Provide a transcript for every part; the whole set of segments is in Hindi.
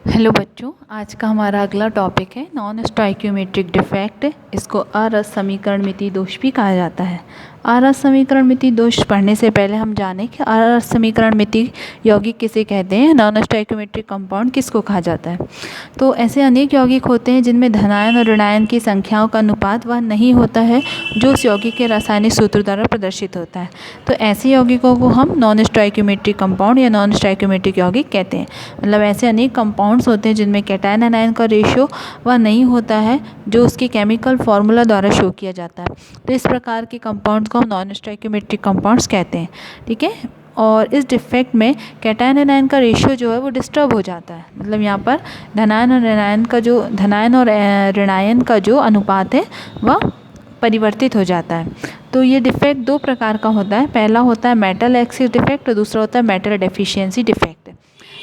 हेलो बच्चों, आज का हमारा अगला टॉपिक है नॉन स्टोइकियोमेट्रिक डिफेक्ट। इसको अरस समीकरणमिति दोष भी कहा जाता है। अरस समीकरणमिति दोष पढ़ने से पहले हम जानें कि अरस समीकरणमिति यौगिक किसे कहते हैं, नॉन स्टोइकियोमेट्रिक कंपाउंड किसको कहा जाता है। तो ऐसे अनेक यौगिक होते हैं जिनमें धनायन और ऋणायन की संख्याओं का अनुपात वह नहीं होता है जो उस यौगिक के रासायनिक सूत्र द्वारा प्रदर्शित होता है। तो ऐसे यौगिकों को हम नॉन स्टोइकियोमेट्रिक कंपाउंड या नॉन स्टोइकियोमेट्रिक यौगिक कहते हैं। मतलब ऐसे अनेक कंपाउंड्स होते हैं जिनमें कैटायन एनायन का रेशियो वह नहीं होता है जो उसके केमिकल फार्मूला द्वारा शो किया जाता है। तो इस प्रकार के कंपाउंड्स को हम नॉन स्टोइकियोमेट्रिक कंपाउंड्स कहते हैं। ठीक है। और इस डिफेक्ट में कैटायन एनायन का रेशियो जो है वो डिस्टर्ब हो जाता है। मतलब यहाँ पर धनायन और ऋणायन का जो अनुपात है वह परिवर्तित हो जाता है। तो ये डिफेक्ट दो प्रकार का होता है। पहला होता है मेटल एक्सिस डिफेक्ट और दूसरा होता है मेटल डेफिशिएंसी डिफेक्ट।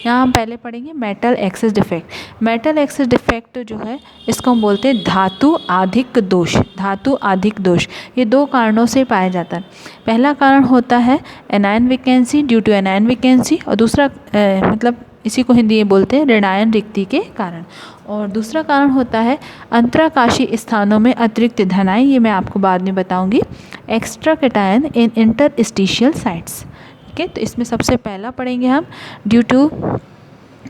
यहाँ हम पहले पढ़ेंगे metal axis defect. Metal axis defect जो है इसको हम बोलते हैं धातु आधिक्य दोष। धातु आधिक्य दोष ये दो कारणों से पाया जाता है। पहला कारण होता है anion vacancy, due to anion vacancy, और दूसरा मतलब इसी को हिंदी में बोलते हैं ऋणायन रिक्ति के कारण। और दूसरा कारण होता है अंतराकाशी स्थानों में अतिरिक्त धनायन, ये मैं आपको बाद में बताऊंगी, extra cation in interstitial sites. ठीक है। तो इसमें सबसे पहला पढ़ेंगे हम due to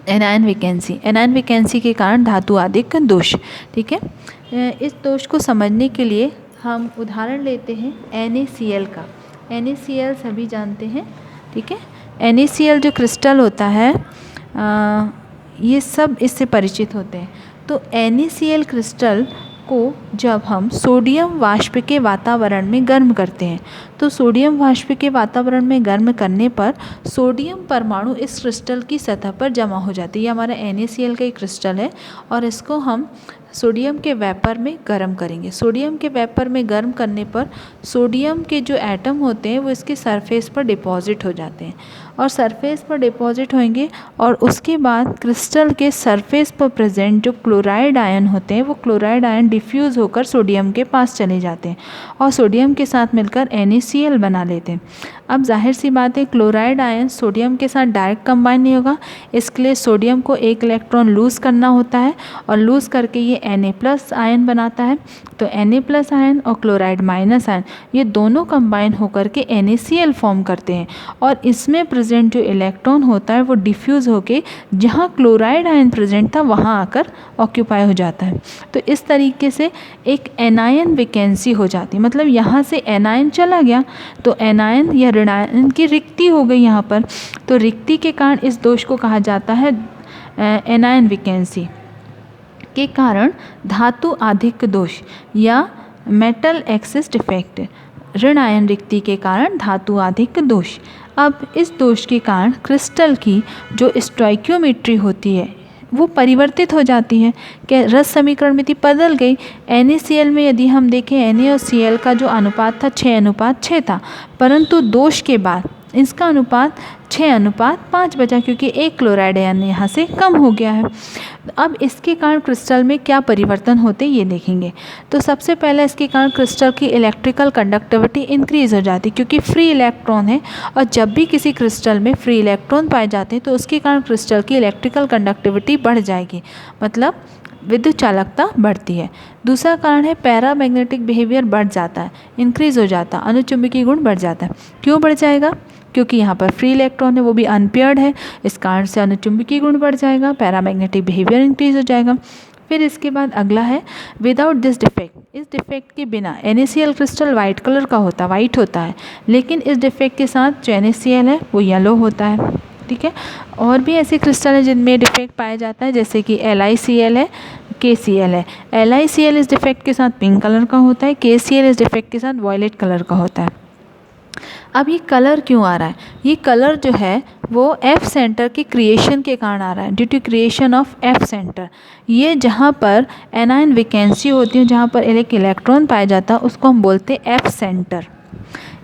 anion vacancy. Anion vacancy के कारण धातु आधिक्य दोष। ठीक है। इस दोष को समझने के लिए हम उदाहरण लेते हैं NaCl का। NaCl सभी जानते हैं। ठीक है। NaCl जो क्रिस्टल होता है ये सब इससे परिचित होते हैं। तो NaCl क्रिस्टल को जब हम सोडियम वाष्प के वातावरण में गर्म करते हैं तो सोडियम वाष्प के वातावरण में गर्म करने पर सोडियम परमाणु इस क्रिस्टल की सतह पर जमा हो जाती है। ये हमारा NaCl का एक क्रिस्टल है और इसको हम सोडियम के वेपर में गर्म करेंगे। सोडियम के वेपर में गर्म करने पर सोडियम के जो एटम होते हैं वो इसके सरफेस पर डिपॉजिट हो जाते हैं और सरफेस पर डिपॉजिट होंगे और उसके बाद क्रिस्टल के सरफेस पर प्रेजेंट जो क्लोराइड आयन होते हैं वो क्लोराइड आयन डिफ्यूज़ होकर सोडियम के पास चले जाते हैं और सोडियम के साथ मिलकर NaCl बना लेते हैं। अब जाहिर सी बात है क्लोराइड आयन सोडियम के साथ डायरेक्ट कंबाइन नहीं होगा, इसके लिए सोडियम को एक इलेक्ट्रॉन लूज़ करना होता है और लूज़ करके ये Na+ आयन बनाता है। तो Na+ आयन और क्लोराइड माइनस आयन ये दोनों कंबाइन होकर के NaCl फॉर्म करते हैं और इसमें प्रेजेंट जो इलेक्ट्रॉन होता है वो डिफ्यूज़ होके जहाँ क्लोराइड आयन प्रेजेंट था वहाँ आकर ऑक्यूपाई हो जाता है। तो इस तरीके से एक एनायन वैकेंसी हो जाती है। मतलब यहाँ से एनायन चला गया तो एनायन या ऋणायन की रिक्ति हो गई यहाँ पर। तो रिक्ति के कारण इस दोष को कहा जाता है एनायन वैकेंसी के कारण धातु आधिक्य दोष या मेटल एक्सिस डिफेक्ट। ऋणायन रिक्ति के कारण धातु आधिक्य दोष। अब इस दोष के कारण क्रिस्टल की जो स्टोइकियोमेट्री होती है वो परिवर्तित हो जाती है कि रस समीकरणमिति बदल गई। NaCl में यदि हम देखें Na और Cl का जो अनुपात था 6:6 था, परंतु दोष के बाद इसका अनुपात 6:5 बचा क्योंकि एक क्लोराइड आयन यहाँ से कम हो गया है। अब इसके कारण क्रिस्टल में क्या परिवर्तन होते ये देखेंगे। तो सबसे पहले इसके कारण क्रिस्टल की इलेक्ट्रिकल कंडक्टिविटी इंक्रीज़ हो जाती है क्योंकि फ्री इलेक्ट्रॉन है और जब भी किसी क्रिस्टल में फ्री इलेक्ट्रॉन पाए जाते हैं तो उसके कारण क्रिस्टल की इलेक्ट्रिकल कंडक्टिविटी बढ़ जाएगी, मतलब विद्युत चालकता बढ़ती है। दूसरा कारण है पैरामैग्नेटिक बिहेवियर बढ़ जाता है, इंक्रीज़ हो जाता है, अनुचुंबकीय गुण बढ़ जाता है। क्यों बढ़ जाएगा? क्योंकि यहाँ पर फ्री इलेक्ट्रॉन है वो भी अनपेयर्ड है, इस कारण से अनुचुंबकीय गुण बढ़ जाएगा, पैरामैग्नेटिक बिहेवियर इंक्रीज हो जाएगा। फिर इसके बाद अगला है विदाउट दिस डिफेक्ट। इस डिफेक्ट के बिना NaCl क्रिस्टल वाइट कलर का वाइट होता है, लेकिन इस डिफेक्ट के साथ जो NaCl है वो येलो होता है। ठीक है। और भी ऐसे क्रिस्टल हैं जिनमें डिफेक्ट पाया जाता है जैसे कि LiCl है, KCl है। LiCl इस डिफेक्ट के साथ पिंक कलर का होता है, KCl इस डिफेक्ट के साथ वॉयलेट कलर का होता है। अब ये कलर क्यों आ रहा है? ये कलर जो है वो F सेंटर के क्रिएशन के कारण आ रहा है, due to creation of F centre. ये जहाँ पर एनायन वैकेंसी होती है, जहाँ पर एक इलेक्ट्रॉन पाया जाता है उसको हम बोलते हैं F सेंटर।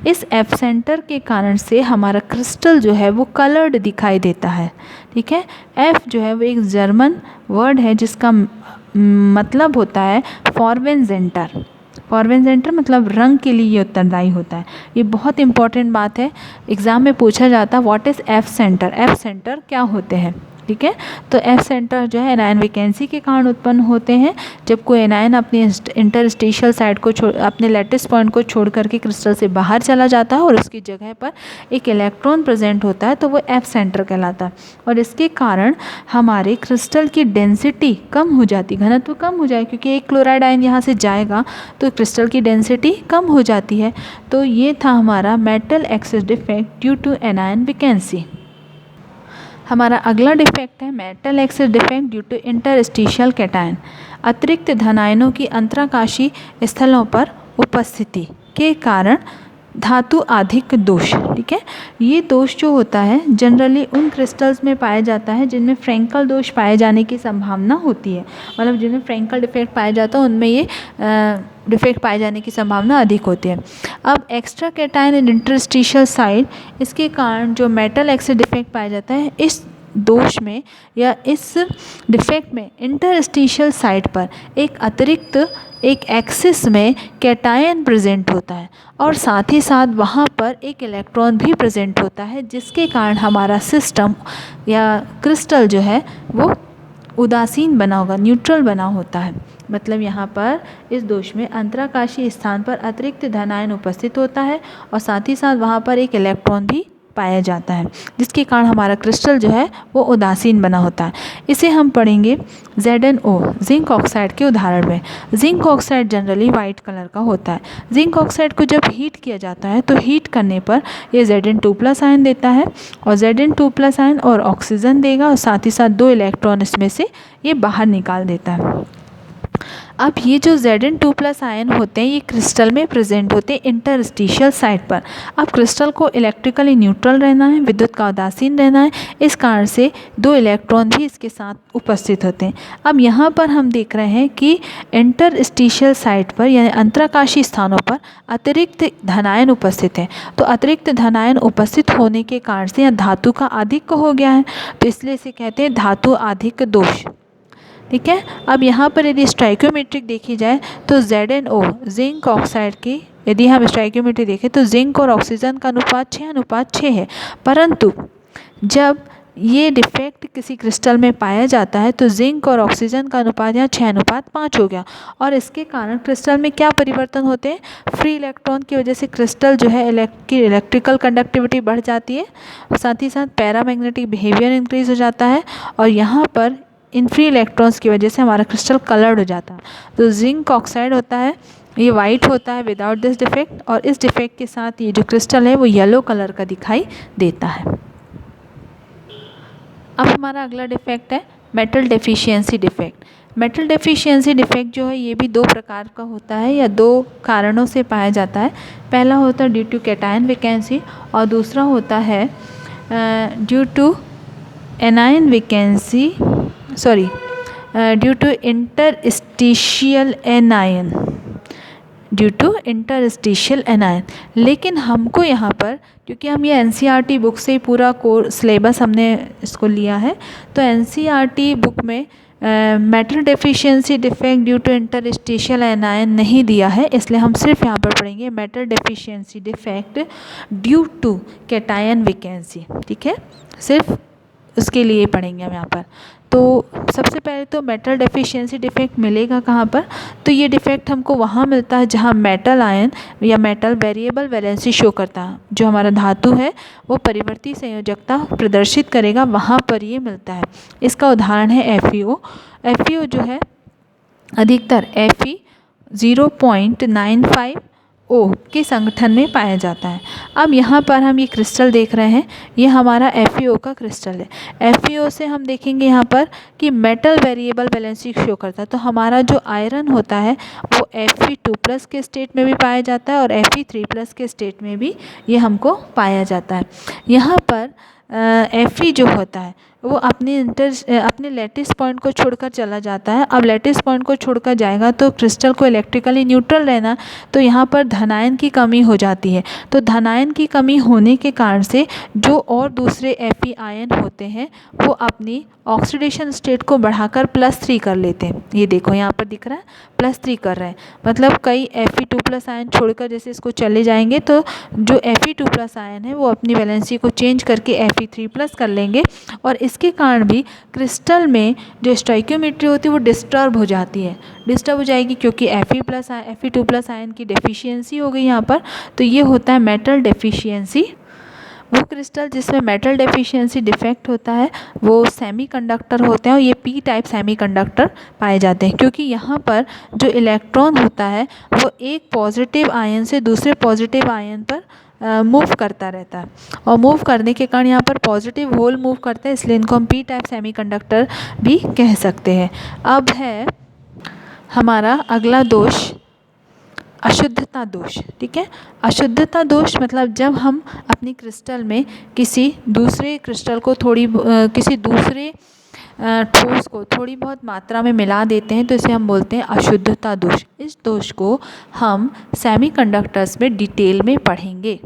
इस F सेंटर के कारण से हमारा क्रिस्टल जो है वो कलर्ड दिखाई देता है। ठीक है। F जो है वो एक जर्मन वर्ड है जिसका मतलब होता है फॉर्वेंजेंटर। फॉर्वेंजेंटर मतलब रंग के लिए ये उत्तरदायी होता है। ये बहुत इंपॉर्टेंट बात है, एग्ज़ाम में पूछा जाता है what is F centre. F centre क्या होते हैं? ठीक है। तो एफ सेंटर जो है एनायन वैकेंसी के कारण उत्पन्न होते हैं। जब कोई एनायन अपनी इंटरस्टिशियल साइड को अपने लैटिस पॉइंट को छोड़ करके क्रिस्टल से बाहर चला जाता है और उसकी जगह पर एक इलेक्ट्रॉन प्रेजेंट होता है, तो वो एफ सेंटर कहलाता है। और इसके कारण हमारे क्रिस्टल की डेंसिटी कम हो जाती, घनत्व कम हो जाए, क्योंकि एक क्लोराइड आयन यहाँ से जाएगा तो क्रिस्टल की डेंसिटी कम हो जाती है। तो ये था हमारा metal excess defect due to anion vacancy. हमारा अगला डिफेक्ट है metal excess defect due to interstitial cation. अतिरिक्त धनायनों की अंतराकाशी स्थलों पर उपस्थिति के कारण धातु आधिक्य दोष, ठीक है। ये दोष जो होता है जनरली उन क्रिस्टल्स में पाया जाता है जिनमें फ्रैंकल दोष पाए जाने की संभावना होती है, मतलब जिनमें फ्रैंकल डिफेक्ट पाया जाता है उनमें ये डिफेक्ट पाए जाने की संभावना अधिक होती है। अब extra cation in interstitial side, इसके कारण जो मेटल एक्सेस डिफेक्ट पाया जाता है, इस दोष में या इस डिफेक्ट में इंटरस्टिशियल साइड पर एक अतिरिक्त एक एक्सिस में कैटायन प्रेजेंट होता है और साथ ही साथ वहाँ पर एक इलेक्ट्रॉन भी प्रेजेंट होता है, जिसके कारण हमारा सिस्टम या क्रिस्टल जो है वो उदासीन बना होगा, न्यूट्रल बना होता है। मतलब यहाँ पर इस दोष में अंतराकाशी स्थान पर अतिरिक्त धनायन उपस्थित होता है और साथ ही साथ वहाँ पर एक इलेक्ट्रॉन भी पाया जाता है, जिसके कारण हमारा क्रिस्टल जो है वो उदासीन बना होता है। इसे हम पढ़ेंगे ZnO जिंक ऑक्साइड के उदाहरण में। Zinc oxide generally white colour का होता है। जिंक ऑक्साइड को जब हीट किया जाता है तो हीट करने पर ये Zn2+ आयन देता है और Zn2+ आयन और ऑक्सीजन देगा और साथ ही साथ 2 इलेक्ट्रॉन इसमें से ये बाहर निकाल देता है। अब ये जो Zn2+ आयन होते हैं ये क्रिस्टल में प्रेजेंट होते हैं इंटरस्टिशियल साइड पर। अब क्रिस्टल को इलेक्ट्रिकली न्यूट्रल रहना है, विद्युत का उदासीन रहना है, इस कारण से 2 इलेक्ट्रॉन भी इसके साथ उपस्थित होते हैं। अब यहाँ पर हम देख रहे हैं कि इंटरस्टिशियल साइड पर यानी अंतराकाशी स्थानों पर अतिरिक्त धनायन उपस्थित हैं। तो अतिरिक्त धनायन उपस्थित होने के कारण से यहाँ धातु का आधिक्य हो गया है, तो इसलिए इसे कहते हैं धातु आधिक्य दोष, ठीक है। अब यहाँ पर यदि स्टोइकियोमेट्रिक देखी जाए तो ZnO जिंक ऑक्साइड की यदि हम स्टोइकियोमेट्री देखें तो जिंक और ऑक्सीजन का अनुपात 6:6 है, परंतु जब ये डिफेक्ट किसी क्रिस्टल में पाया जाता है तो जिंक और ऑक्सीजन का अनुपात यहाँ 6:5 हो गया और इसके कारण क्रिस्टल में क्या परिवर्तन होते हैं, फ्री इलेक्ट्रॉन की वजह से क्रिस्टल जो है इलेक्ट्रिकल कंडक्टिविटी बढ़ जाती है और साथ ही साथ पैरामैग्नेटिक बिहेवियर इंक्रीज हो जाता है और यहाँ पर इन फ्री इलेक्ट्रॉन्स की वजह से हमारा क्रिस्टल कलर्ड हो जाता है। तो जिंक ऑक्साइड होता है ये वाइट होता है विदाउट दिस डिफेक्ट और इस डिफेक्ट के साथ ये जो क्रिस्टल है वो येलो कलर का दिखाई देता है। अब हमारा अगला डिफेक्ट है metal deficiency defect. Metal deficiency defect जो है ये भी 2 प्रकार का होता है या 2 कारणों से पाया जाता है। पहला होता है ड्यू टू कैटायन वैकेंसी और दूसरा होता है due to anion vacancy due to interstitial anion, due to interstitial anion. लेकिन हमको यहाँ पर क्योंकि हम ये NCERT बुक से ही पूरा कोर्स सिलेबस हमने इसको लिया है, तो NCERT बुक में metal deficiency defect due to interstitial anion नहीं दिया है, इसलिए हम सिर्फ यहाँ पर पढ़ेंगे metal deficiency defect due to cation vacancy, ठीक है। सिर्फ उसके लिए पढ़ेंगे हम यहाँ पर। तो सबसे पहले तो मेटल डेफिशिएंसी डिफेक्ट मिलेगा कहाँ पर, तो ये डिफेक्ट हमको वहाँ मिलता है जहाँ मेटल आयन या मेटल वेरिएबल वैलेंसी शो करता है, जो हमारा धातु है वो परिवर्ती संयोजकता प्रदर्शित करेगा, वहाँ पर ये मिलता है। इसका उदाहरण है FeO। FeO जो है अधिकतर Fe0.95 O के संगठन में पाया जाता है। अब यहाँ पर हम ये क्रिस्टल देख रहे हैं, ये हमारा FeO का क्रिस्टल है। FeO से हम देखेंगे यहाँ पर कि मेटल वेरिएबल वैलेंसी शो करता है, तो हमारा जो आयरन होता है वो Fe2+ के स्टेट में भी पाया जाता है और Fe3+ के स्टेट में भी ये हमको पाया जाता है। यहाँ पर Fe जो होता है वो अपने लैटिस पॉइंट को छोड़कर चला जाता है। अब लैटिस पॉइंट को छोड़कर जाएगा तो क्रिस्टल को इलेक्ट्रिकली न्यूट्रल रहना, तो यहाँ पर धनायन की कमी हो जाती है। तो धनायन की कमी होने के कारण से जो और दूसरे Fe आयन होते हैं वो अपनी ऑक्सीडेशन स्टेट को बढ़ाकर +3 कर लेते हैं। ये देखो यहाँ पर दिख रहा है +3 कर रहे हैं, मतलब कई Fe2+ आयन छोड़कर जैसे इसको चले जाएंगे तो जो Fe2+ आयन है वो अपनी वैलेंसी को चेंज करके Fe3+ कर लेंगे और इसके कारण भी क्रिस्टल में जो स्टोइकियोमेट्री होती है वो डिस्टर्ब हो जाती है, डिस्टर्ब हो जाएगी क्योंकि Fe2+ आयन की डेफिशिएंसी हो गई यहाँ पर। तो ये होता है मेटल डेफिशिएंसी। वो क्रिस्टल जिसमें मेटल डेफिशिएंसी डिफेक्ट होता है वो सेमीकंडक्टर होते हैं और ये पी टाइप सेमीकंडक्टर पाए जाते हैं, क्योंकि यहाँ पर जो इलेक्ट्रॉन होता है वो एक पॉजिटिव आयन से दूसरे पॉजिटिव आयन पर मूव करता रहता है, और मूव करने के कारण यहाँ पर पॉजिटिव होल मूव करते हैं, इसलिए इनको हम पी टाइप सेमीकंडक्टर भी कह सकते हैं। अब है हमारा अगला दोष अशुद्धता दोष। ठीक है, अशुद्धता दोष मतलब जब हम अपनी क्रिस्टल में किसी दूसरे क्रिस्टल को किसी दूसरे ठोस को थोड़ी बहुत मात्रा में मिला देते हैं तो इसे हम बोलते हैं अशुद्धता दोष। इस दोष को हम सेमीकंडक्टर्स में डिटेल में पढ़ेंगे।